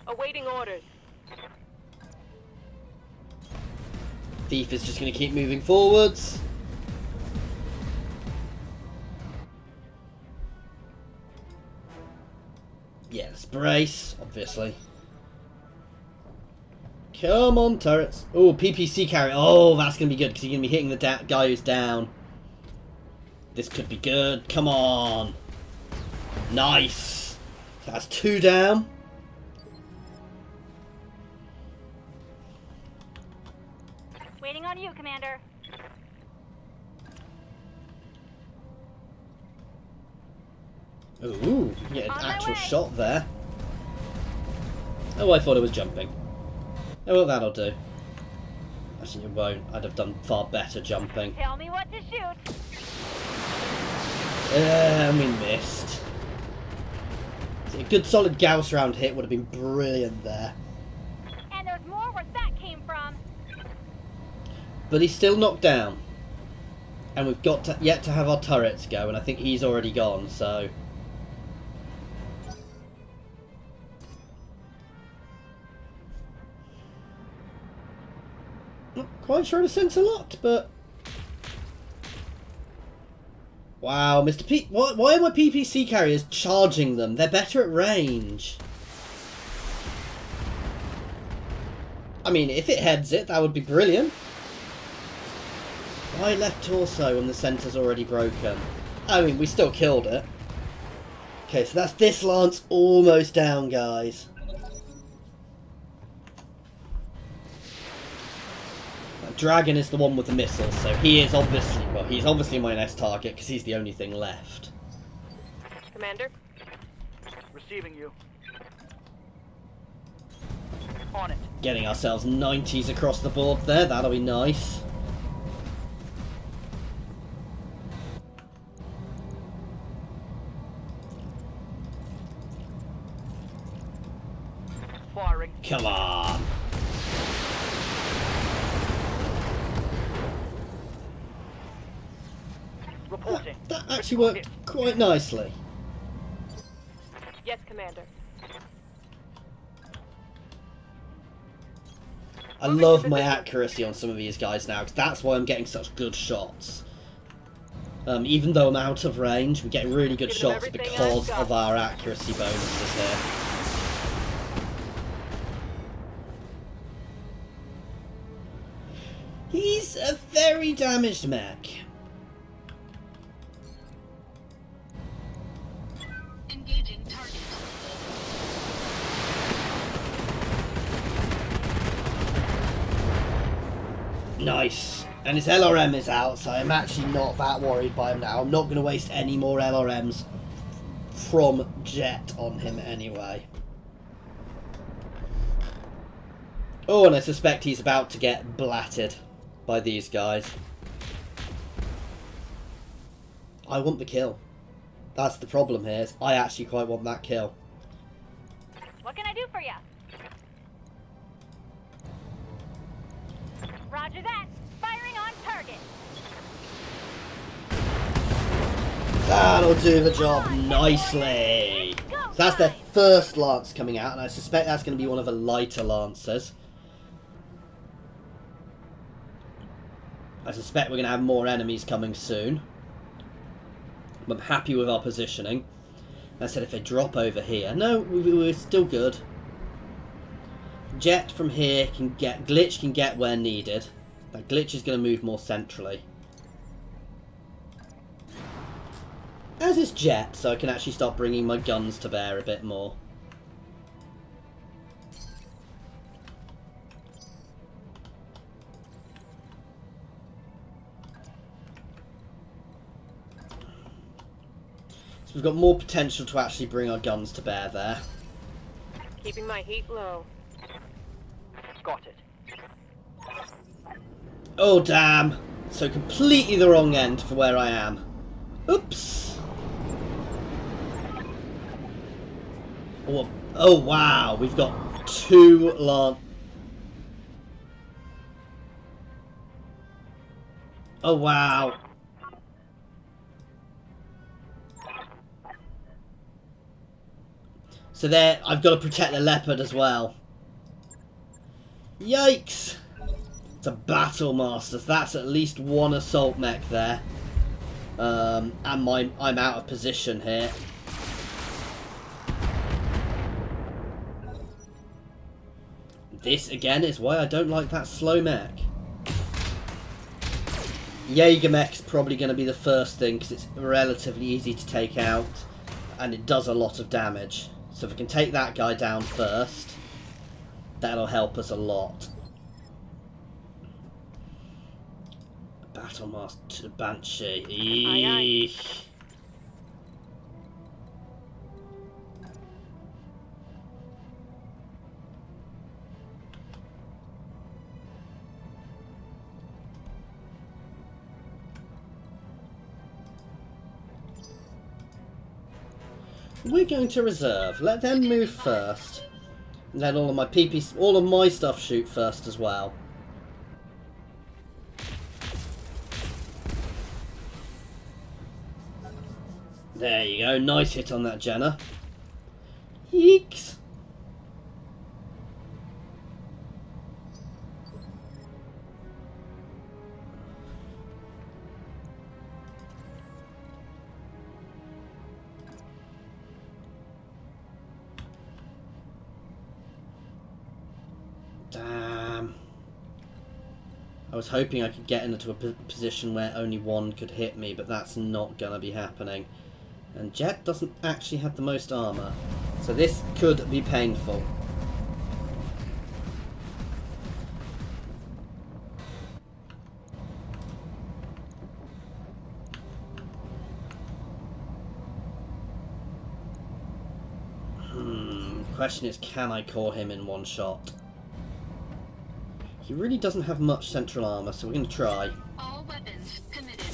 Awaiting orders. Thief is just going to keep moving forwards. Yeah, let's brace, obviously. Come on, turrets. Oh, PPC carry. Oh, that's going to be good because you're going to be hitting the guy who's down. This could be good. Come on. Nice. That's 2 down. Waiting on you, Commander. Ooh, yeah, an On my actual way. shot there. Oh, I thought it was jumping. Oh, well, that'll do. Actually, it won't. I'd have done far better jumping. Tell me what to shoot. And we missed. See, a good solid Gauss round hit would have been brilliant there. And there's more where that came from. But he's still knocked down. And we've got yet to have our turrets go, and I think he's already gone, so... Not quite sure to sense a lot, but... Wow, Mr. P... Why are my PPC carriers charging them? They're better at range. I mean, if it heads it, that would be brilliant. Why left torso when the centre's already broken? I mean, we still killed it. Okay, so that's this lance almost down, guys. That dragon is the one with the missiles, so he is obviously, well, he's obviously my next target because he's the only thing left. Commander. Receiving you. On it. Getting ourselves 90s across the board there, that'll be nice. Firing. Come on. Reporting. That actually worked quite nicely. Yes, Commander. I love my accuracy on some of these guys now, because that's why I'm getting such good shots. Even though I'm out of range, we're getting really good shots because of our accuracy bonuses here. He's a very damaged mech. Engaging target. Nice. And his LRM is out, so I'm actually not that worried by him now. I'm not going to waste any more LRMs from Jet on him anyway. Oh, and I suspect he's about to get blatted by these guys. I want the kill. That's the problem here. Is I actually quite want that kill. What can I do for you? Roger that. Firing on target. That'll do the job nicely. So that's their first lance coming out, and I suspect that's going to be one of the lighter lancers. I suspect we're going to have more enemies coming soon. I'm happy with our positioning. I said if they drop over here... No, we're still good. Jet from here can get... Glitch can get where needed. That Glitch is going to move more centrally. As is Jet, so I can actually start bringing my guns to bear a bit more. So we've got more potential to actually bring our guns to bear there. Keeping my heat low. Got it. Oh, damn. So completely the wrong end for where I am. Oops. Oh, wow. We've got two Oh, wow. So there, I've got to protect the leopard as well. Yikes! It's a battle master. So that's at least one assault mech there. And I'm out of position here. This again is why I don't like that slow mech. Jaeger mech's probably going to be the first thing because it's relatively easy to take out and it does a lot of damage. So if we can take that guy down first, that'll help us a lot. Battlemaster Banshee. Eesh. We're going to reserve. Let them move first. And let all of my all of my stuff shoot first as well. There you go. Nice hit on that Jenna. Yeeks. Damn. I was hoping I could get into a position where only one could hit me, but that's not going to be happening. And Jet doesn't actually have the most armor, so this could be painful. Question is, can I core him in one shot? He really doesn't have much central armor, so we're going to try. All weapons committed.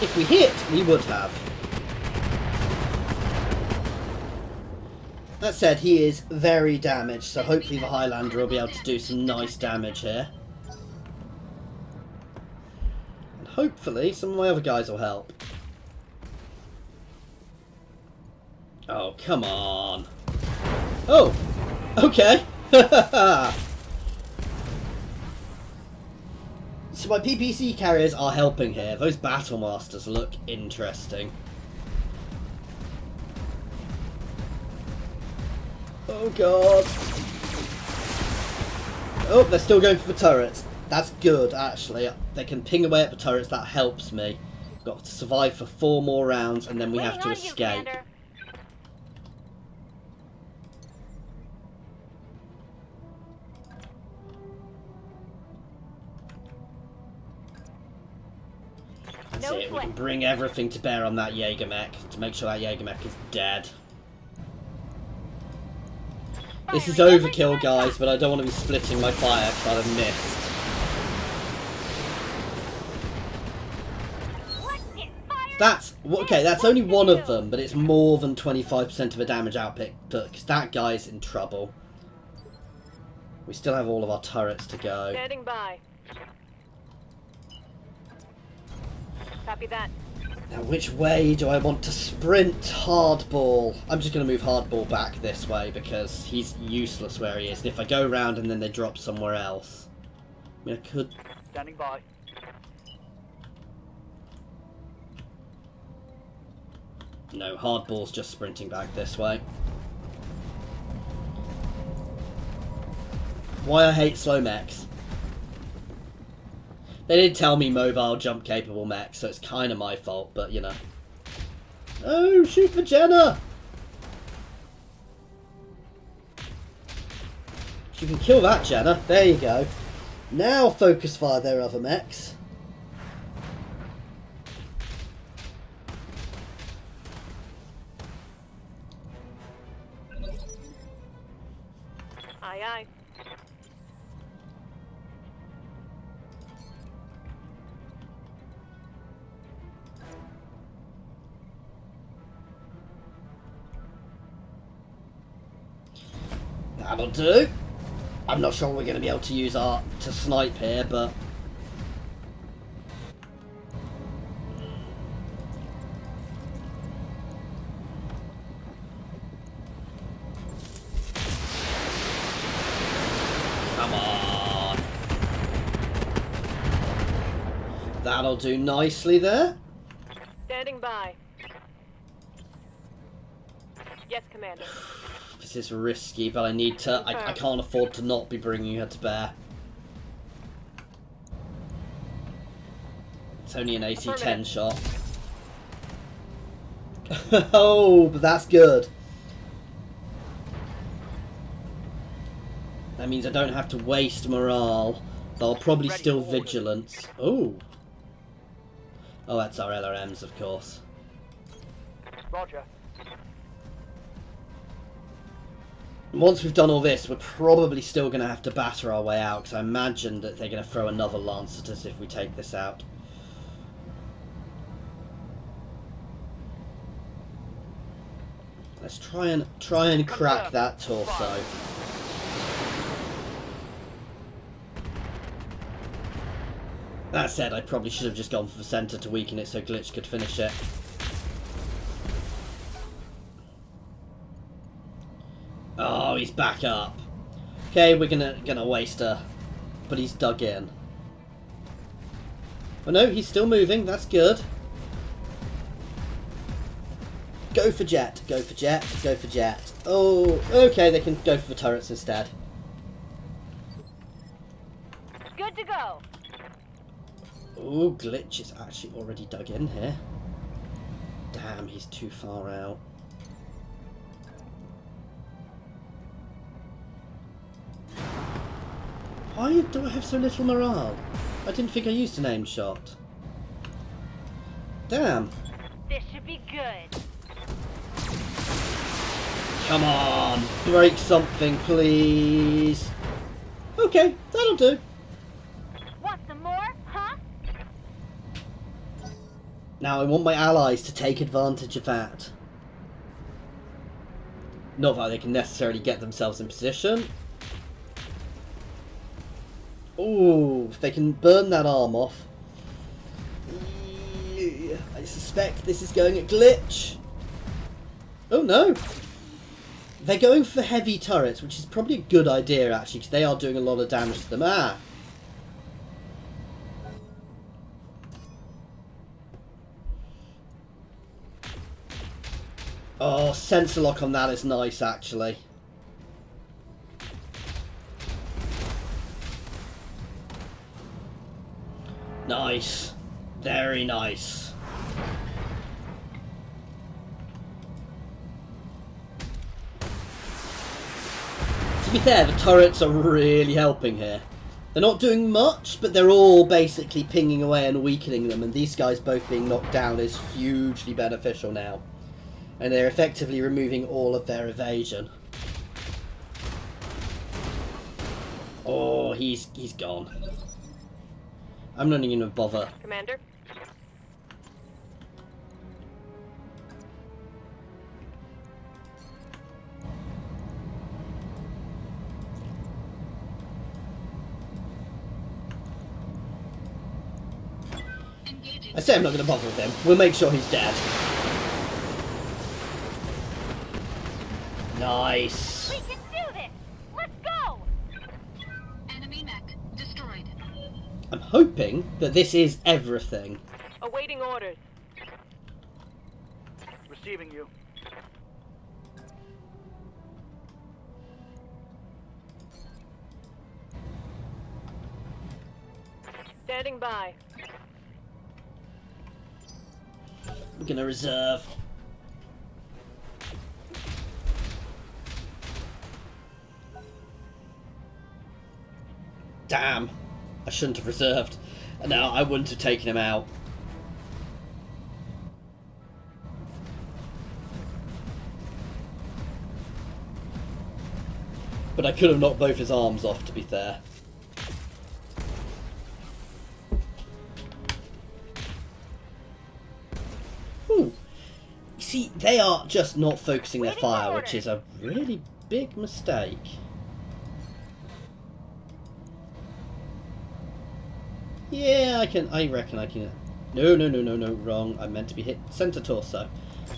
If we hit, we would have. That said, he is very damaged, so hopefully the Highlander will be able to do some nice damage here. And hopefully some of my other guys will help. Oh, come on. Oh, okay. So my PPC carriers are helping here. Those battle masters look interesting. Oh god. Oh, they're still going for the turrets. That's good, actually. They can ping away at the turrets. That helps me. Got to survive for 4 more rounds, and then we have to escape. That's it. We can bring everything to bear on that Jaeger mech to make sure that Jaeger mech is dead. This is overkill, guys, but I don't want to be splitting my fire because I'd have missed. That's okay. That's only one of them, but it's more than 25% of the damage output. Because that guy's in trouble. We still have all of our turrets to go. Standing by. Copy that. Now, which way do I want to sprint hardball? I'm just going to move hardball back this way because he's useless where he is. And if I go around and then they drop somewhere else, I mean, I could. Standing by. No, hardball's just sprinting back this way. Why I hate slow mechs. They did tell me mobile jump capable mechs, so it's kind of my fault, but you know. Oh, shoot the Jenna! You can kill that Jenna. There you go. Now focus fire their other mechs. Aye, aye. That'll do. I'm not sure we're going to be able to use our to snipe here, but come on. That'll do nicely there. Standing by. Yes, Commander. This is risky, but I need to. I can't afford to not be bringing her to bear. It's only an AC-10 shot. Oh, but that's good. That means I don't have to waste morale. But I'll probably still vigilance. Oh. Oh, that's our LRMs, of course. Roger. Once we've done all this, we're probably still going to have to batter our way out, because I imagine that they're going to throw another lance at us if we take this out. Let's try and crack that torso. That said, I probably should have just gone for the centre to weaken it so Glitch could finish it. Oh, he's back up. Okay, we're gonna waste her, but he's dug in. Oh no, he's still moving. That's good. Go for jet. Go for jet. Go for jet. Oh, okay. They can go for the turrets instead. Good to go. Oh, Glitch is actually already dug in here. Damn, he's too far out. Why do I have so little morale? I didn't think I used an aim shot. Damn. This should be good. Come on, break something, please. Okay, that'll do. Want some more, huh? Now I want my allies to take advantage of that. Not that they can necessarily get themselves in position. Ooh, if they can burn that arm off. I suspect this is going at Glitch. Oh no. They're going for heavy turrets, which is probably a good idea, actually, because they are doing a lot of damage to them. Ah! Oh, sensor lock on that is nice, actually. Nice. Very nice. To be fair, the turrets are really helping here. They're not doing much, but they're all basically pinging away and weakening them, and these guys both being knocked down is hugely beneficial now. And they're effectively removing all of their evasion. Oh, he's gone. I'm not even gonna bother. Commander? Engaging. I say I'm not gonna bother with him. We'll make sure he's dead. Nice. We can do this! Let's go! Enemy mech destroyed. I'm hoping that this is everything. Awaiting orders. Receiving you. Standing by. We're gonna reserve. Damn. I shouldn't have reserved. No, I wouldn't have taken him out. But I could have knocked both his arms off, to be fair. Ooh. You see, they are just not focusing their fire, which is a really big mistake. Yeah, I reckon I can... No, wrong. I meant to be hit center torso.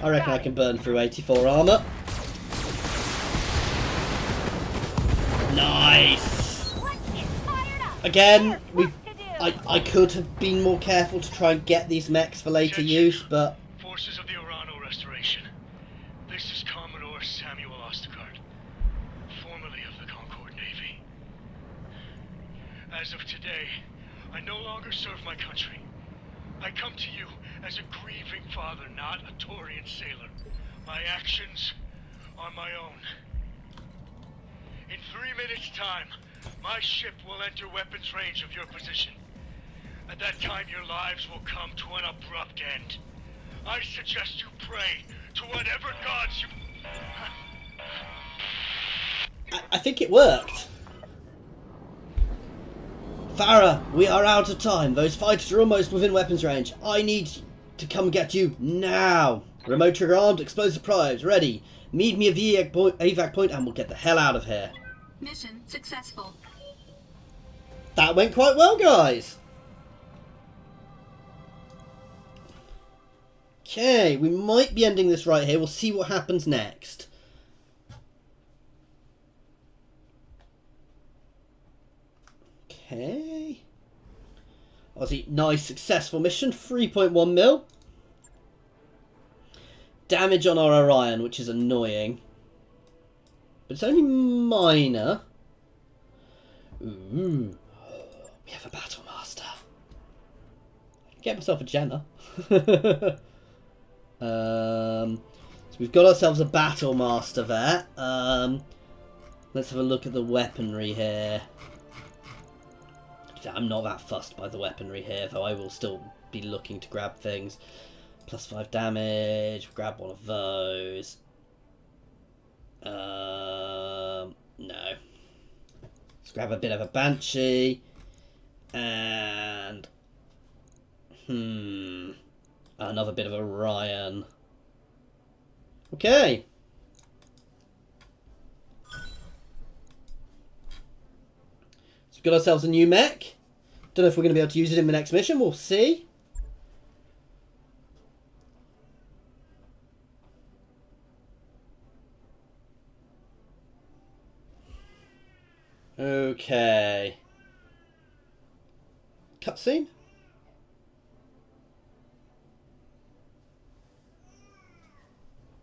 I reckon I can burn through 84 armor. Nice! Again, I could have been more careful to try and get these mechs for later use, but... Forces of the Urano Restoration. This is Commodore Samuel Ostergaard, formerly of the Concord Navy. As of today, I no longer serve my country. I come to you as a grieving father, not a Taurian sailor. My actions are my own. In 3 minutes' time, my ship will enter weapons range of your position. At that time, your lives will come to an abrupt end. I suggest you pray to whatever gods you... I think it worked. Farah, we are out of time. Those fighters are almost within weapons range. I need to come get you now. Remote trigger armed, explosive probes, ready. Meet me at the evac point and we'll get the hell out of here. Mission successful. That went quite well, guys. Okay, we might be ending this right here. We'll see what happens next. Okay. Aussie, nice, successful mission. 3.1 mil. Damage on our Orion, which is annoying. But it's only minor. Ooh. We have a Battle Master. Get myself a Jenna. So we've got ourselves a Battle Master there. Let's have a look at the weaponry here. I'm not that fussed by the weaponry here, though I will still be looking to grab things. +5 damage, grab one of those. No. Let's grab a bit of a Banshee. And... another bit of a Ryan. Okay. So we've got ourselves a new mech. Don't know if we're going to be able to use it in the next mission. We'll see. Okay. Cutscene?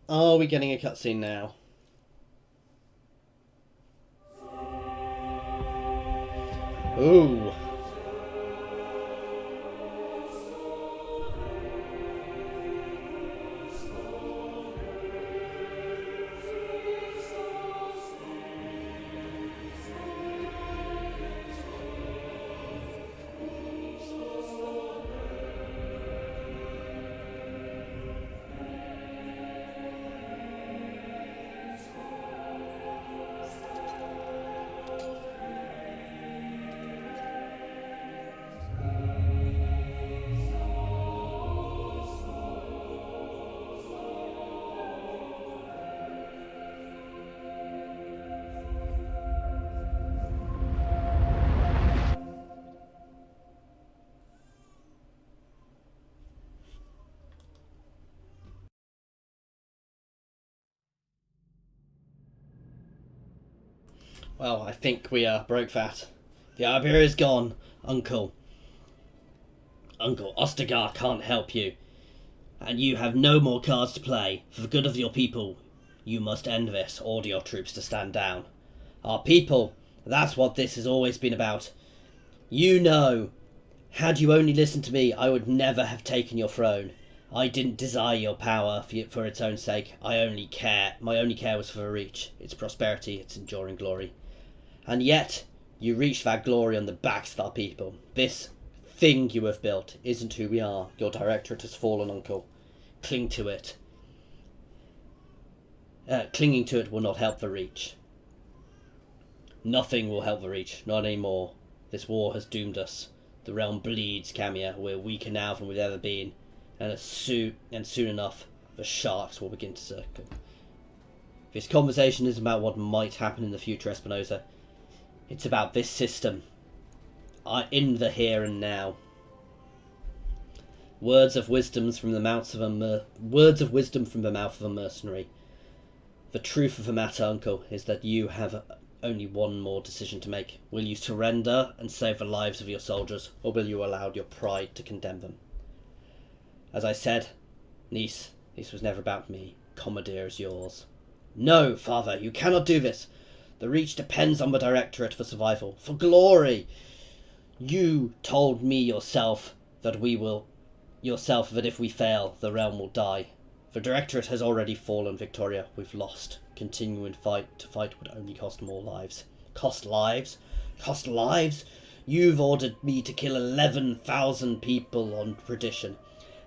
Are we getting a cutscene now? Ooh. Well, I think we broke that. The Iberia is gone, Uncle. Uncle, Ostagar can't help you. And you have no more cards to play. For the good of your people, you must end this. Order your troops to stand down. Our people, that's what this has always been about. You know, had you only listened to me, I would never have taken your throne. I didn't desire your power for its own sake. My only care was for the Reach, its prosperity, its enduring glory. And yet, you reached that glory on the backs of our people. This thing you have built isn't who we are. Your directorate has fallen, Uncle. Cling to it. Clinging to it will not help the Reach. Nothing will help the Reach, not anymore. This war has doomed us. The realm bleeds, Camia. We're weaker now than we've ever been. And soon enough, the sharks will begin to circle. This conversation is about what might happen in the future, Espinosa. It's about this system. In the here and now. Words of wisdom from the mouth of a mercenary. The truth of the matter, Uncle, is that you have only one more decision to make. Will you surrender and save the lives of your soldiers, or will you allow your pride to condemn them? As I said, niece, this was never about me. Commandeer is yours. No, father, you cannot do this. The Reach depends on the Directorate for survival, for glory. You told me yourself that if we fail, the realm will die. The Directorate has already fallen, Victoria. We've lost. Continuing to fight would only cost more lives. Cost lives? Cost lives? You've ordered me to kill 11,000 people on perdition,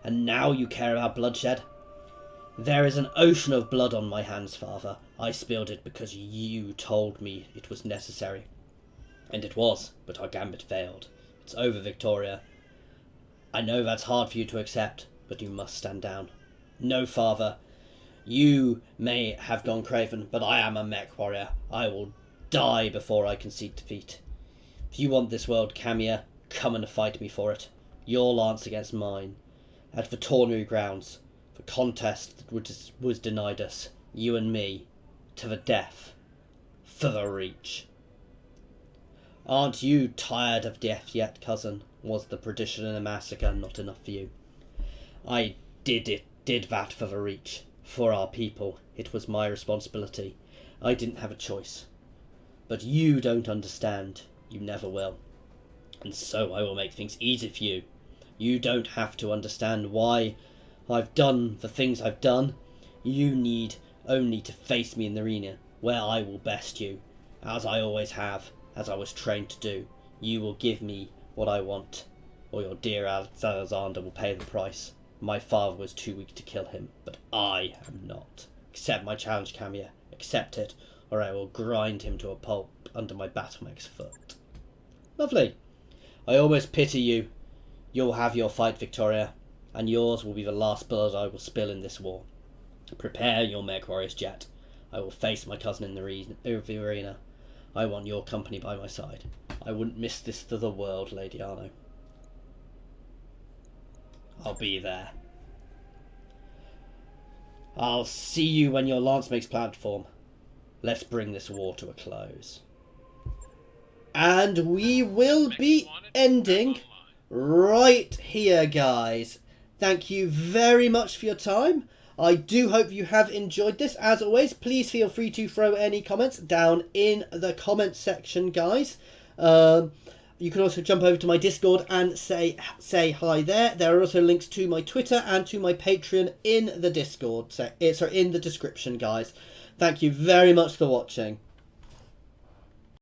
and now you care about bloodshed? There is an ocean of blood on my hands, father. I spilled it because you told me it was necessary. And it was, but our gambit failed. It's over, Victoria. I know that's hard for you to accept, but you must stand down. No, father. You may have gone craven, but I am a mech warrior. I will die before I concede defeat. If you want this world, Camia, come and fight me for it. Your lance against mine. At the Tornary grounds, the contest that was denied us, you and me, to the death, for the Reach. Aren't you tired of death yet, cousin? Was the perdition and the massacre not enough for you? I did that for the Reach, for our people. It was my responsibility. I didn't have a choice. But you don't understand. You never will. And so I will make things easy for you. You don't have to understand why I've done the things I've done. You need only to face me in the arena, where I will best you, as I always have, as I was trained to do. You will give me what I want, or your dear Alexander will pay the price. My father was too weak to kill him, but I am not. Accept my challenge, Camia. Accept it, or I will grind him to a pulp under my battlemech's foot. Lovely. I almost pity you. You'll have your fight, Victoria, and yours will be the last blood I will spill in this war. Prepare your MechWarrior's jet. I will face my cousin in the arena. I want your company by my side. I wouldn't miss this for the world, Lady Arno. I'll be there. I'll see you when your lance makes platform. Let's bring this war to a close. And we will be ending right here, guys. Thank you very much for your time. I do hope you have enjoyed this. As always, please feel free to throw any comments down in the comments section, guys. You can also jump over to my Discord and say hi there. There are also links to my Twitter and to my Patreon in the Discord. In the description, guys. Thank you very much for watching.